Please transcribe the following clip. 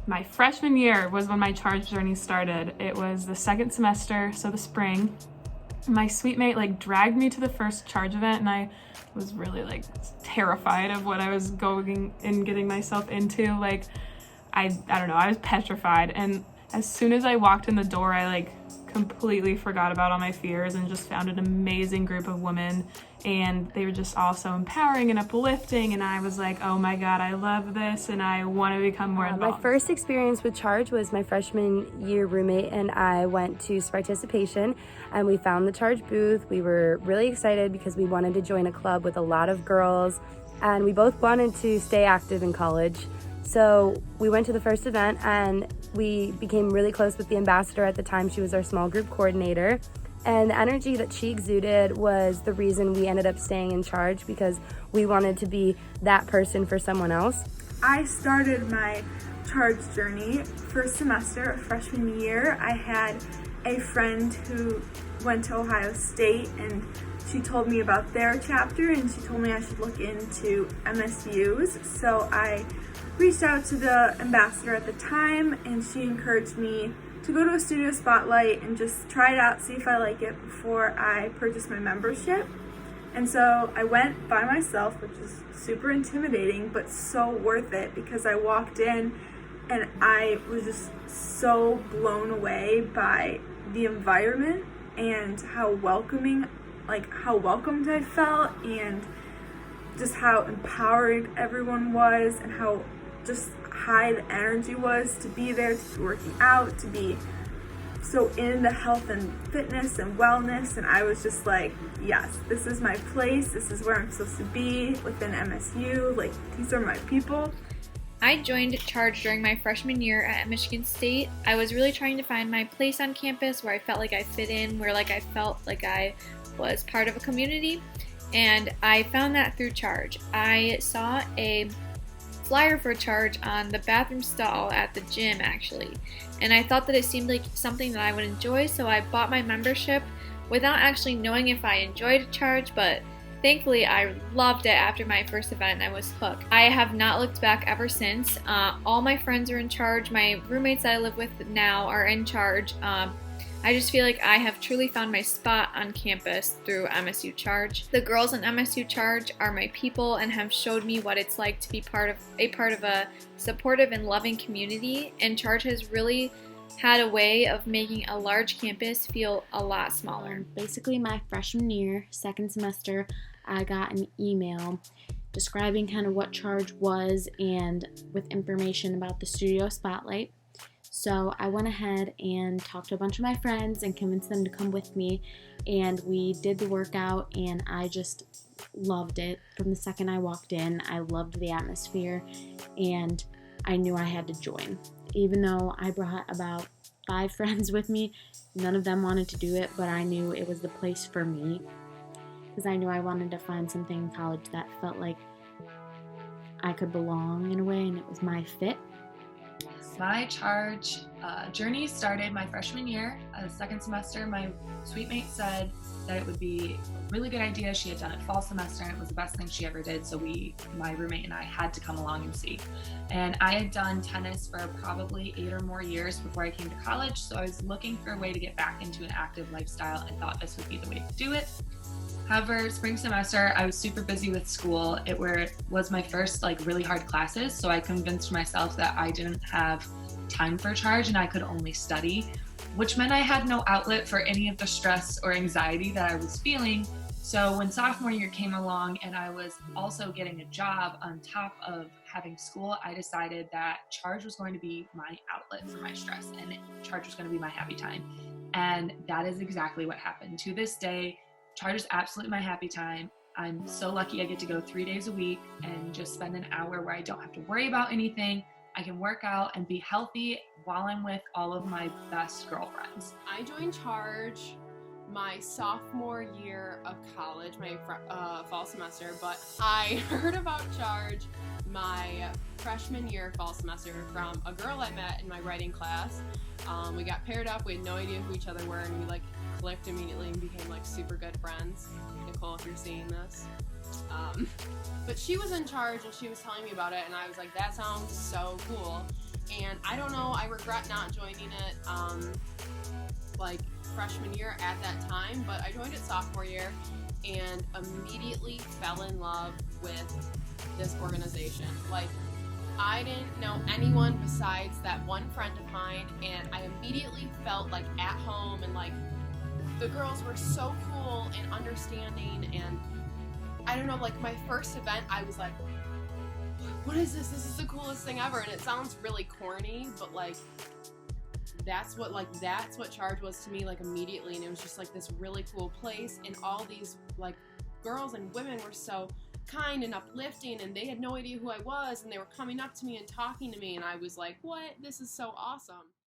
My freshman year was when my Chaarg journey started. It was the second semester, so the spring. My suite mate dragged me to the first Chaarg event, and I was really terrified of what I was going and getting myself into. I don't know, I was petrified. And as soon as I walked in the door, I completely forgot about all my fears and just found an amazing group of women, and they were just all so empowering and uplifting, and I was like, oh my god, I love this and I want to become more involved. My first experience with Chaarg was my freshman year roommate and I went to participation, and we found the Chaarg booth. We were really excited because we wanted to join a club with a lot of girls, and we both wanted to stay active in college. So we went to the first event and we became really close with the ambassador at the time. She was our small group coordinator. And the energy that she exuded was the reason we ended up staying in Chaarg, because we wanted to be that person for someone else. I started my Chaarg journey first semester of freshman year. I had a friend who went to Ohio State, and she told me about their chapter, and she told me I should look into MSU's. So I reached out to the ambassador at the time, and she encouraged me to go to a studio spotlight and just try it out, see if I like it before I purchased my membership. And so I went by myself, which is super intimidating, but so worth it, because I walked in and I was just so blown away by the environment and how welcoming, how welcomed I felt, and just how empowered everyone was, and how just high the energy was to be there, to be working out, to be so into health and fitness and wellness. And I was just like, yes, this is my place, this is where I'm supposed to be within MSU, these are my people. I joined Chaarg during my freshman year at Michigan State. I was really trying to find my place on campus where I felt like I fit in, where I felt like I was part of a community, and I found that through Chaarg. I saw a flyer for Chaarg on the bathroom stall at the gym, actually, and I thought that it seemed like something that I would enjoy, so I bought my membership without actually knowing if I enjoyed Chaarg, but thankfully I loved it after my first event and I was hooked. I have not looked back ever since. All my friends are in Chaarg. My roommates that I live with now are in Chaarg. I just feel like I have truly found my spot on campus through MSU Chaarg. The girls in MSU Chaarg are my people and have showed me what it's like to be part of a supportive and loving community, and Chaarg has really had a way of making a large campus feel a lot smaller. Basically, my freshman year, second semester, I got an email describing kind of what Chaarg was and with information about the studio spotlight. So I went ahead and talked to a bunch of my friends and convinced them to come with me, and we did the workout, and I just loved it. From the second I walked in, I loved the atmosphere, and I knew I had to join. Even though I brought about 5 friends with me, none of them wanted to do it, but I knew it was the place for me, because I knew I wanted to find something in college that felt like I could belong in a way, and it was my fit. My Chaarg journey started my freshman year. Second semester, my suite mate said that it would be a really good idea. She had done it fall semester and it was the best thing she ever did, so my roommate and I had to come along and see. And I had done tennis for probably 8 or more years before I came to college, so I was looking for a way to get back into an active lifestyle and thought this would be the way to do it. However, spring semester, I was super busy with school. It was my first really hard classes, so I convinced myself that I didn't have time for Chaarg and I could only study, which meant I had no outlet for any of the stress or anxiety that I was feeling. So when sophomore year came along and I was also getting a job on top of having school, I decided that Chaarg was going to be my outlet for my stress, and Chaarg was going to be my happy time. And that is exactly what happened. To this day, Chaarg is absolutely my happy time. I'm so lucky I get to go 3 days a week and just spend an hour where I don't have to worry about anything. I can work out and be healthy while I'm with all of my best girlfriends. I joined Chaarg my sophomore year of college, my fall semester, but I heard about Chaarg my freshman year fall semester from a girl I met in my writing class. We got paired up, we had no idea who each other were, and we clicked immediately and became super good friends. Nicole, if you're seeing this. But she was in charge and she was telling me about it, and I was like, that sounds so cool. And I don't know, I regret not joining it like freshman year at that time, but I joined it sophomore year and immediately fell in love with this organization. Like, I didn't know anyone besides that one friend of mine, and I immediately felt like at home, and like the girls were so cool and understanding, and I don't know, like my first event I was like, what is this? This is the coolest thing ever. And it sounds really corny, but like that's what Chaarg was to me, like immediately. And it was just like this really cool place, and all these like girls and women were so kind and uplifting, and they had no idea who I was, and they were coming up to me and talking to me, and I was like, what? This is so awesome.